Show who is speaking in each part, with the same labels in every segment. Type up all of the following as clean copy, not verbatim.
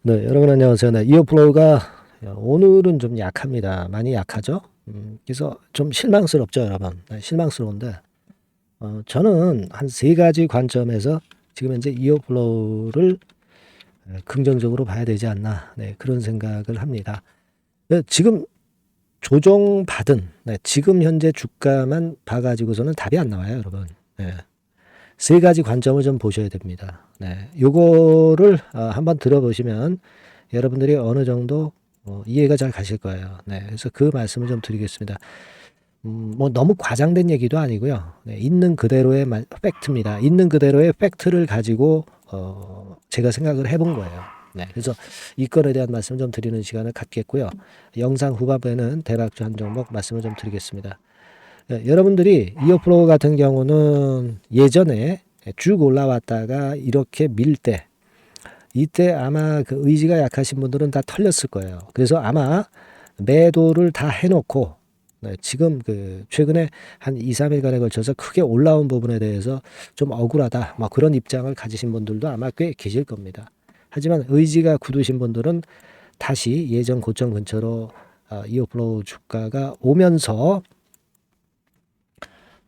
Speaker 1: 네, 여러분 안녕하세요. 네, 이어플로우가 오늘은 좀 약합니다. 많이 약하죠? 그래서 좀 실망스럽죠, 여러분. 네, 실망스러운데 저는 한 세 가지 관점에서 지금 현재 이어플로우를 긍정적으로 봐야 되지 않나, 네, 그런 생각을 합니다. 네, 지금 조정받은, 네, 지금 현재 주가만 봐가지고서는 답이 안 나와요, 여러분. 네, 세 가지 관점을 좀 보셔야 됩니다. 네, 요거를 한번 들어보시면 여러분들이 어느 정도 이해가 잘 가실 거예요. 네, 그래서 그 말씀을 좀 드리겠습니다. 뭐 너무 과장된 얘기도 아니고요. 네, 있는 그대로의 팩트입니다. 있는 그대로의 팩트를 가지고 제가 생각을 해본 거예요. 네, 그래서 이 건에 대한 말씀을 좀 드리는 시간을 갖겠고요. 영상 후반부에는 대략 한 종목 말씀을 좀 드리겠습니다. 네, 여러분들이 이어프로 같은 경우는 예전에 쭉 올라왔다가 이렇게 밀 때, 이때 아마 그 의지가 약하신 분들은 다 털렸을 거예요. 그래서 아마 매도를 다 해놓고 네, 지금 그 최근에 한 2, 3일간에 걸쳐서 크게 올라온 부분에 대해서 좀 억울하다, 뭐 그런 입장을 가지신 분들도 아마 꽤 계실 겁니다. 하지만 의지가 굳으신 분들은 다시 예전 고점 근처로 이어플로우 주가가 오면서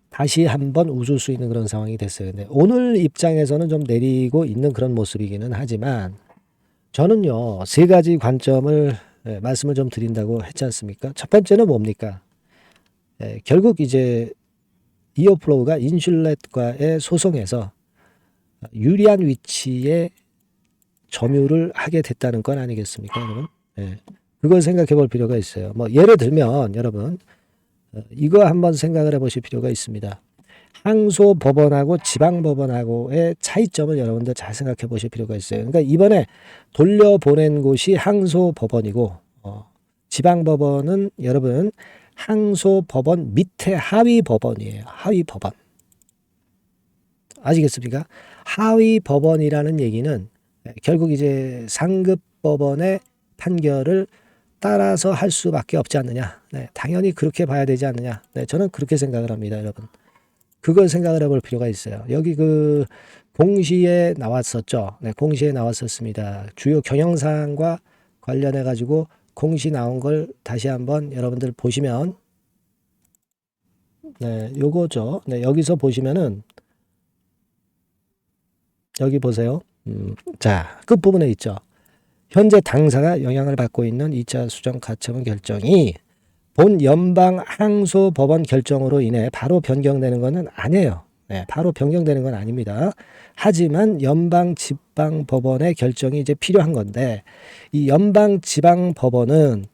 Speaker 1: 다시 한번 웃을 수 있는 그런 상황이 됐어요. 근데 오늘 입장에서는 좀 내리고 있는 그런 모습이기는 하지만 저는요, 세 가지 관점을 말씀을 좀 드린다고 했지 않습니까? 첫 번째는 뭡니까? 결국 이제 이어플로우가 인슐렛과의 소송에서 유리한 위치에 점유를 하게 됐다는 건 아니겠습니까, 여러분? 예, 그걸 생각해 볼 필요가 있어요. 뭐 예를 들면 여러분 이거 한번 생각을 해보실 필요가 있습니다. 항소법원하고 지방법원하고의 차이점을 여러분들 잘 생각해 보실 필요가 있어요. 그러니까 이번에 돌려보낸 곳이 항소법원이고 지방법원은 여러분 항소법원 밑에 하위법원이에요. 하위법원. 아시겠습니까? 하위법원이라는 얘기는 결국 이제 상급법원의 판결을 따라서 할 수밖에 없지 않느냐. 네, 당연히 그렇게 봐야 되지 않느냐. 네, 저는 그렇게 생각을 합니다, 여러분. 그걸 생각을 해볼 필요가 있어요. 여기 그 공시에 나왔었죠. 네, 공시에 나왔었습니다. 주요 경영사항과 관련해 가지고 공시 나온 걸 다시 한번 여러분들 보시면 네, 요거죠. 네, 여기서 보시면은 여기 보세요. 자, 끝부분에 있죠. 현재 당사가 영향을 받고 있는 2차 수정 가처분 결정이 본 연방 항소법원 결정으로 인해 바로 변경되는 것은 아니에요. 네, 바로 변경되는 건 아닙니다. 하지만 연방지방법원의 결정이 이제 필요한 건데 이 연방지방법원은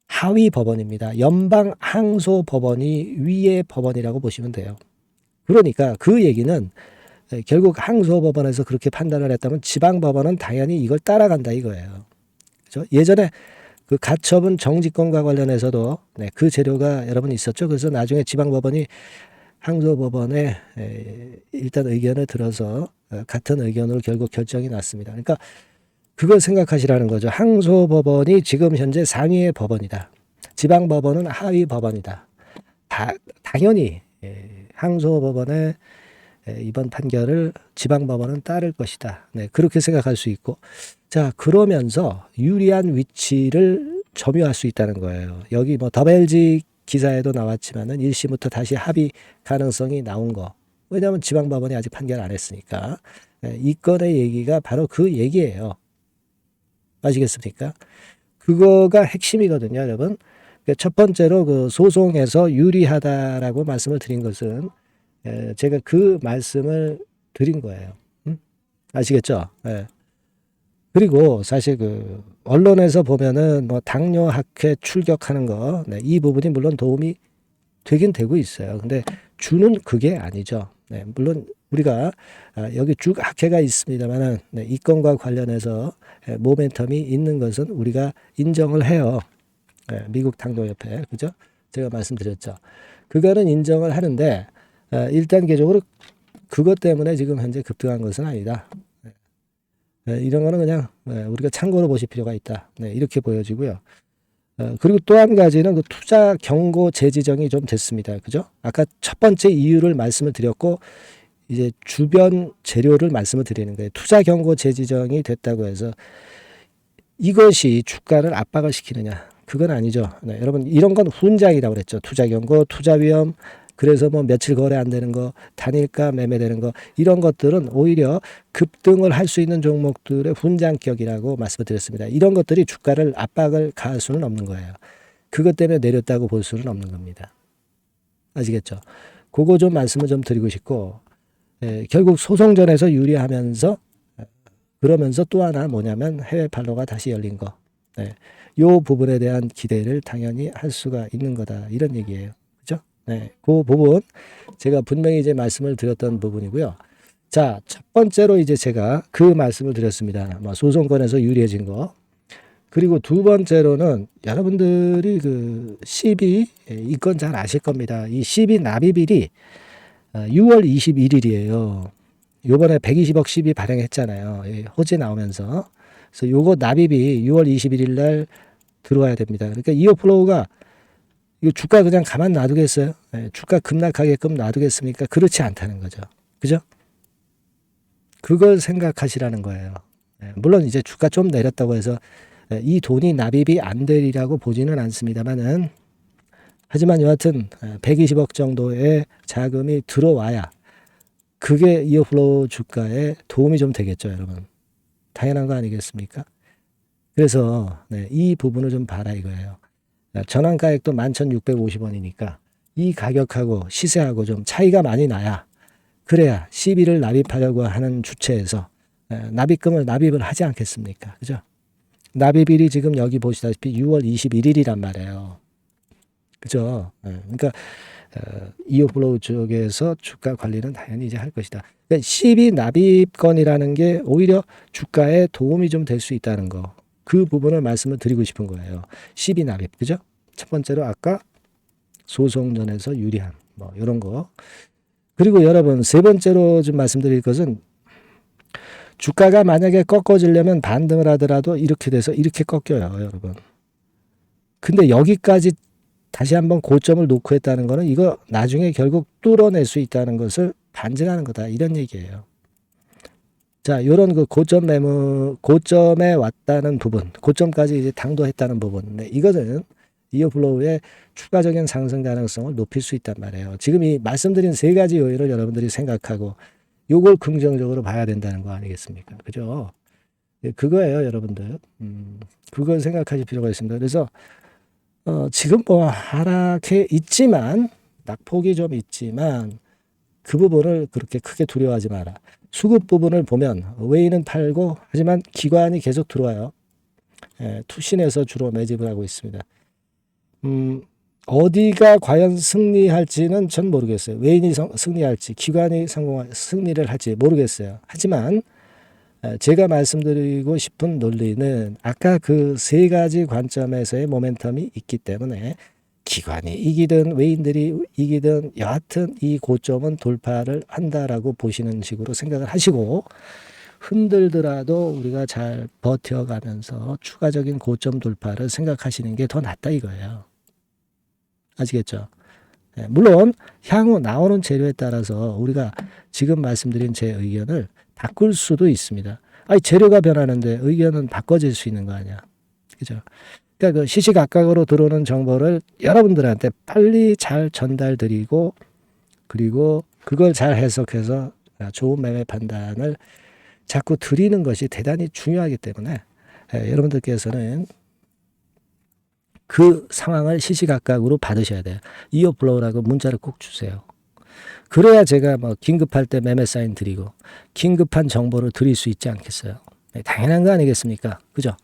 Speaker 1: 하위 법원입니다. 연방항소법원이 위의 법원이라고 보시면 돼요. 그러니까 그 얘기는 결국 항소법원에서 그렇게 판단을 했다면 지방법원은 당연히 이걸 따라간다 이거예요. 그렇죠? 예전에 그 가처분 정지권과 관련해서도 네, 그 재료가 여러분 있었죠. 그래서 나중에 지방법원이 항소법원에 일단 의견을 들어서 같은 의견으로 결국 결정이 났습니다. 그러니까 그걸 생각하시라는 거죠. 항소법원이 지금 현재 상위의 법원이다. 지방법원은 하위 법원이다. 당연히 항소법원의 이번 판결을 지방법원은 따를 것이다. 네, 그렇게 생각할 수 있고, 자 그러면서 유리한 위치를 점유할 수 있다는 거예요. 여기 뭐 더벨지 기사에도 나왔지만은 1심부터 다시 합의 가능성이 나온 거. 왜냐하면 지방법원이 아직 판결 안 했으니까. 이 건의 얘기가 바로 그 얘기예요. 아시겠습니까? 그거가 핵심이거든요, 여러분. 첫 번째로 그 소송에서 유리하다라고 말씀을 드린 것은 제가 그 말씀을 드린 거예요. 아시겠죠? 예. 그리고 사실 그 언론에서 보면은 뭐 당뇨 학회 출격하는 거, 네, 이 부분이 물론 도움이 되긴 되고 있어요. 근데 주는 그게 아니죠. 네, 물론 우리가 여기 쭉 학회가 있습니다만은 네, 이 건과 관련해서 모멘텀이 있는 것은 우리가 인정을 해요. 네, 미국 당뇨협회, 그죠? 제가 말씀드렸죠. 그거는 인정을 하는데 일단계적으로 그것 때문에 지금 현재 급등한 것은 아니다. 이런 거는 그냥 우리가 참고로 보실 필요가 있다. 네, 이렇게 보여지고요. 그리고 또 한 가지는 그 투자 경고 재지정이 좀 됐습니다. 그죠? 아까 첫 번째 이유를 말씀을 드렸고 이제 주변 재료를 말씀을 드리는 거예요. 투자 경고 재지정이 됐다고 해서 이것이 주가를 압박을 시키느냐? 그건 아니죠. 네, 여러분 이런 건 훈장이라고 그랬죠. 투자 경고, 투자 위험, 그래서 뭐 며칠 거래 안 되는 거, 단일가 매매되는 거 이런 것들은 오히려 급등을 할 수 있는 종목들의 훈장격이라고 말씀을 드렸습니다. 이런 것들이 주가를 압박을 가할 수는 없는 거예요. 그것 때문에 내렸다고 볼 수는 없는 겁니다. 아시겠죠? 그거 좀 말씀을 좀 드리고 싶고 결국 소송전에서 유리하면서 그러면서 또 하나 뭐냐면 해외 판로가 다시 열린 거. 요 부분에 대한 기대를 당연히 할 수가 있는 거다. 이런 얘기예요. 그죠? 그 부분 제가 분명히 이제 말씀을 드렸던 부분이고요. 자, 첫 번째로 이제 제가 그 말씀을 드렸습니다. 소송권에서 유리해진 거. 그리고 두 번째로는 여러분들이 그 시비 이 건 잘 아실 겁니다. 이 시비 납입일이 6월 21일이에요. 요번에 120억 시비 발행했잖아요. 호재 나오면서. 그래서 요거 납입이 6월 21일 날 들어와야 됩니다. 그러니까 이어플로우가 이거 주가 그냥 가만 놔두겠어요? 주가 급락하게끔 놔두겠습니까? 그렇지 않다는 거죠. 그죠? 그걸 생각하시라는 거예요. 물론 이제 주가 좀 내렸다고 해서 이 돈이 납입이 안 되리라고 보지는 않습니다만은 하지만 여하튼 120억 정도의 자금이 들어와야 그게 이어플로우 주가에 도움이 좀 되겠죠, 여러분. 당연한 거 아니겠습니까? 그래서 이 부분을 좀 봐라 이거예요. 전환가액도 11,650원이니까 이 가격하고 시세하고 좀 차이가 많이 나야 그래야 시비를 납입하려고 하는 주체에서 납입금을 납입을 하지 않겠습니까? 그죠? 납입일이 지금 여기 보시다시피 6월 21일이란 말이에요. 그죠? 그러니까 이어플로우 쪽에서 주가 관리는 당연히 이제 할 것이다. 그러니까 시비 납입건이라는 게 오히려 주가에 도움이 좀 될 수 있다는 거. 그 부분을 말씀을 드리고 싶은 거예요. 시비 납입. 그죠? 첫 번째로 아까 소송전에서 유리한 뭐 이런 거. 그리고 여러분 세 번째로 좀 말씀드릴 것은 주가가 만약에 꺾어지려면 반등을 하더라도 이렇게 돼서 이렇게 꺾여요, 여러분. 근데 여기까지 다시 한번 고점을 놓고 했다는 거는 이거 나중에 결국 뚫어낼 수 있다는 것을 반증하는 거다. 이런 얘기예요. 자, 요런 그 고점에 왔다는 부분, 고점까지 이제 당도했다는 부분. 이거는 이어플로우의 추가적인 상승 가능성을 높일 수 있단 말이에요. 지금 이 말씀드린 세 가지 요인을 여러분들이 생각하고 요걸 긍정적으로 봐야 된다는 거 아니겠습니까? 그죠? 그거예요, 여러분들. 그걸 생각하실 필요가 있습니다. 그래서 지금 뭐 하락해 있지만 낙폭이 좀 있지만 그 부분을 그렇게 크게 두려워하지 마라. 수급 부분을 보면 외인은 팔고 하지만 기관이 계속 들어와요. 투신에서 주로 매집을 하고 있습니다. 어디가 과연 승리할지는 전 모르겠어요. 외인이 승리할지 기관이 승리를 할지 모르겠어요. 하지만 제가 말씀드리고 싶은 논리는 아까 그 세 가지 관점에서의 모멘텀이 있기 때문에 기관이 이기든 외인들이 이기든 여하튼 이 고점은 돌파를 한다라고 보시는 식으로 생각을 하시고 흔들더라도 우리가 잘 버텨가면서 추가적인 고점 돌파를 생각하시는 게 더 낫다 이거예요. 아시겠죠? 물론 향후 나오는 재료에 따라서 우리가 지금 말씀드린 제 의견을 바꿀 수도 있습니다. 아니 재료가 변하는데 의견은 바꿔질 수 있는 거 아니야. 그죠? 그러니까 그 시시각각으로 들어오는 정보를 여러분들한테 빨리 잘 전달드리고 그리고 그걸 잘 해석해서 좋은 매매 판단을 자꾸 드리는 것이 대단히 중요하기 때문에 여러분들께서는 그 상황을 시시각각으로 받으셔야 돼요. 이어플로우라고 문자를 꼭 주세요. 그래야 제가 뭐 긴급할 때 매매 사인 드리고 긴급한 정보를 드릴 수 있지 않겠어요. 당연한 거 아니겠습니까? 그죠?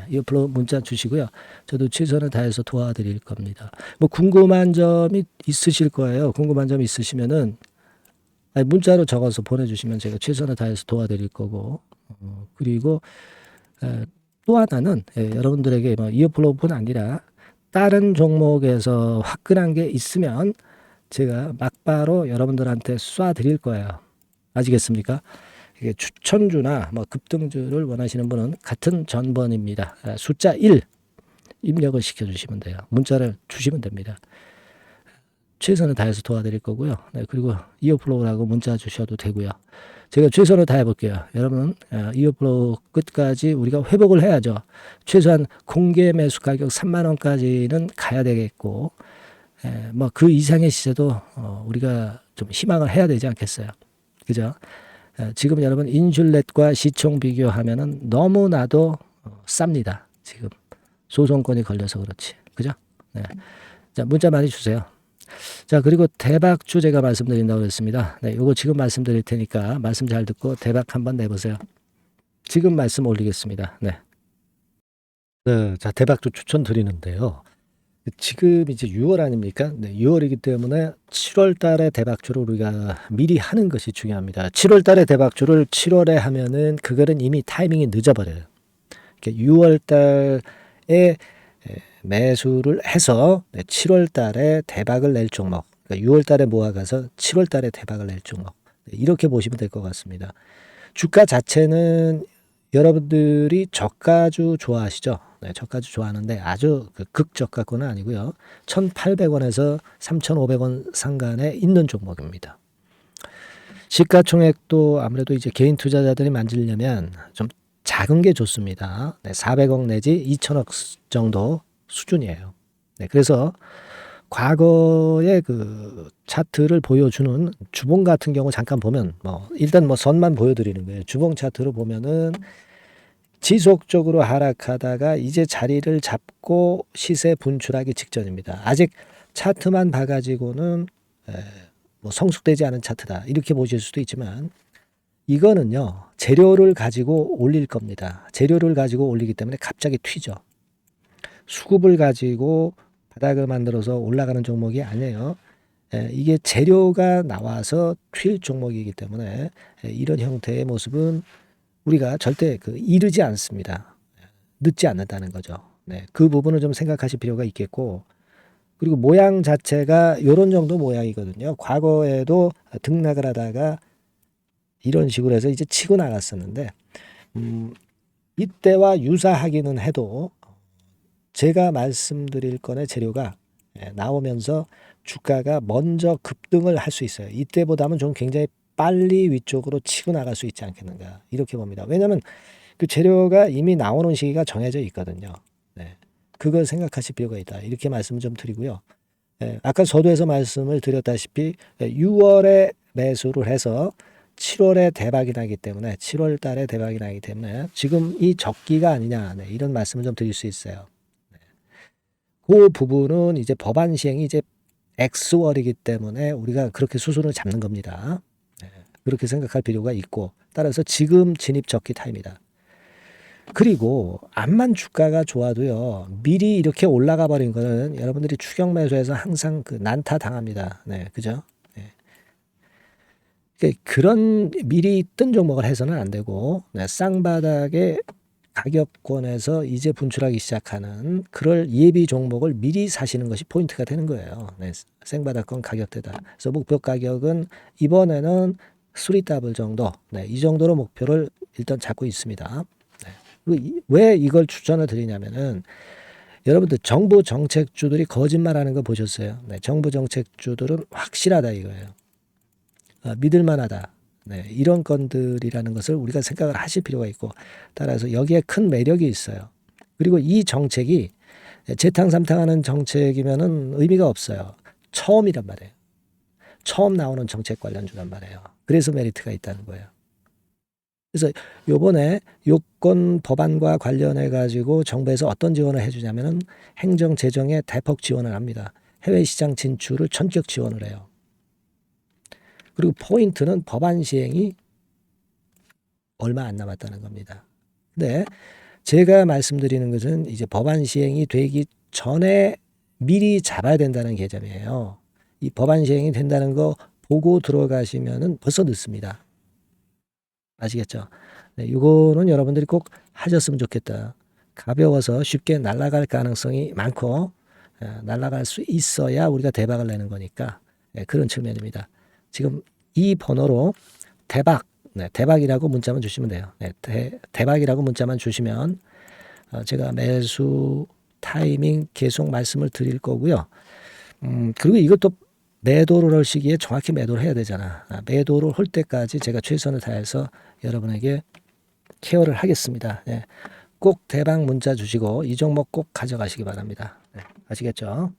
Speaker 1: 이어플로우 문자 주시고요. 저도 최선을 다해서 도와드릴 겁니다. 뭐 궁금한 점이 있으실 거예요. 궁금한 점 있으시면은 문자로 적어서 보내주시면 제가 최선을 다해서 도와드릴 거고 그리고 또 하나는 여러분들에게 뭐 이어플로우뿐 아니라 다른 종목에서 화끈한 게 있으면 제가 막바로 여러분들한테 쏴드릴 거예요. 아시겠습니까? 이게 추천주나 뭐 급등주를 원하시는 분은 같은 전번입니다. 숫자 1 입력을 시켜주시면 돼요. 문자를 주시면 됩니다. 최선을 다해서 도와드릴 거고요. 네, 그리고 이어플로우라고 문자 주셔도 되고요. 제가 최선을 다해볼게요. 여러분, 이어플로우 끝까지 우리가 회복을 해야죠. 최소한 공개 매수 가격 3만 원까지는 가야 되겠고, 뭐 그 이상의 시세도 우리가 좀 희망을 해야 되지 않겠어요. 그죠? 지금 여러분 인슐렛과 시총 비교하면은 너무나도 쌉니다. 지금 소송권이 걸려서 그렇지. 그죠? 네. 자, 문자 많이 주세요. 자, 그리고 대박주 제가 말씀드린다고 했습니다. 네, 요거 지금 말씀드릴 테니까 말씀 잘 듣고 대박 한번 내보세요. 지금 말씀 올리겠습니다. 네. 네, 자, 대박주 추천드리는데요. 지금 이제 6월 아닙니까? 네, 6월이기 때문에 7월 달에 대박주를 우리가 미리 하는 것이 중요합니다. 7월 달에 대박주를 7월에 하면은 그거는 이미 타이밍이 늦어버려요. 6월 달에 매수를 해서 7월 달에 대박을 낼 종목, 그러니까 6월 달에 모아가서 7월 달에 대박을 낼 종목, 이렇게 보시면 될 것 같습니다. 주가 자체는 여러분들이 저가주 좋아하시죠? 네, 저가주 좋아하는데 아주 극저가권은 아니고요. 1,800원에서 3,500원 상간에 있는 종목입니다. 시가총액도 아무래도 이제 개인 투자자들이 만지려면 좀 작은 게 좋습니다. 네, 400억 내지 2천억 정도 수준이에요. 네, 그래서 과거의 그 차트를 보여주는 주봉 같은 경우 잠깐 보면 일단 선만 보여드리는 거예요. 주봉 차트로 보면은 지속적으로 하락하다가 이제 자리를 잡고 시세 분출하기 직전입니다. 아직 차트만 봐가지고는 성숙되지 않은 차트다 이렇게 보실 수도 있지만 이거는요 재료를 가지고 올릴 겁니다. 재료를 가지고 올리기 때문에 갑자기 튀죠. 수급을 가지고 바닥을 만들어서 올라가는 종목이 아니에요. 이게 재료가 나와서 튈 종목이기 때문에 이런 형태의 모습은 우리가 절대 이르지 않습니다. 늦지 않는다는 거죠. 네, 그 부분을 좀 생각하실 필요가 있겠고, 그리고 모양 자체가 이런 정도 모양이거든요. 과거에도 등락을 하다가 이런 식으로 해서 이제 치고 나갔었는데 이때와 유사하기는 해도 제가 말씀드릴 건의 재료가 나오면서 주가가 먼저 급등을 할 수 있어요. 이때보다는 좀 굉장히 빨리 위쪽으로 치고 나갈 수 있지 않겠는가 이렇게 봅니다. 왜냐하면 그 재료가 이미 나오는 시기가 정해져 있거든요. 네. 그걸 생각하실 필요가 있다. 이렇게 말씀을 좀 드리고요. 아까 서두에서 말씀을 드렸다시피 6월에 매수를 해서 7월에 대박이 나기 때문에 7월 달에 대박이 나기 때문에 지금 이 적기가 아니냐 이런 말씀을 좀 드릴 수 있어요. 그 부분은 이제 법안 시행이 이제 X월이기 때문에 우리가 그렇게 수순을 잡는 겁니다. 그렇게 생각할 필요가 있고 따라서 지금 진입 적기 타임이다. 그리고 암만 주가가 좋아도요 미리 이렇게 올라가 버린 거는 여러분들이 추격 매수해서 항상 난타 당합니다. 네, 그죠? 네. 그런 미리 뜬 종목을 해서는 안 되고 쌍바닥에 가격권에서 이제 분출하기 시작하는 그럴 예비 종목을 미리 사시는 것이 포인트가 되는 거예요. 네, 생바닥권 가격대다. 그래서 목표 가격은 이번에는 3더블 정도, 이 정도로 목표를 일단 잡고 있습니다. 왜 이걸 추천을 드리냐면은 여러분들 정부 정책주들이 거짓말하는 거 보셨어요? 정부 정책주들은 확실하다 이거예요. 믿을만하다. 이런 건들이라는 것을 우리가 생각을 하실 필요가 있고 따라서 여기에 큰 매력이 있어요. 그리고 이 정책이 재탕삼탕하는 정책이면은 의미가 없어요. 처음이란 말이에요. 처음 나오는 정책 관련주란 말이에요. 그래서 메리트가 있다는 거예요. 그래서 요번에 요건 법안과 관련해 가지고 정부에서 어떤 지원을 해주냐면은 행정 재정에 대폭 지원을 합니다. 해외 시장 진출을 전격 지원을 해요. 그리고 포인트는 법안 시행이 얼마 안 남았다는 겁니다. 근데 제가 말씀드리는 것은 이제 법안 시행이 되기 전에 미리 잡아야 된다는 개념이에요. 이 법안 시행이 된다는 거 보고 들어가시면은 벌써 늦습니다. 아시겠죠? 이거는 여러분들이 꼭 하셨으면 좋겠다. 가벼워서 쉽게 날아갈 가능성이 많고 날아갈 수 있어야 우리가 대박을 내는 거니까 그런 측면입니다. 지금 이 번호로 대박, 대박이라고 문자만 주시면 돼요. 대박이라고 문자만 주시면 제가 매수 타이밍 계속 말씀을 드릴 거고요. 그리고 이것도 매도를 할 시기에 정확히 매도를 해야 되잖아. 매도를 할 때까지 제가 최선을 다해서 여러분에게 케어를 하겠습니다. 꼭 대박 문자 주시고 이 종목 꼭 가져가시기 바랍니다. 아시겠죠?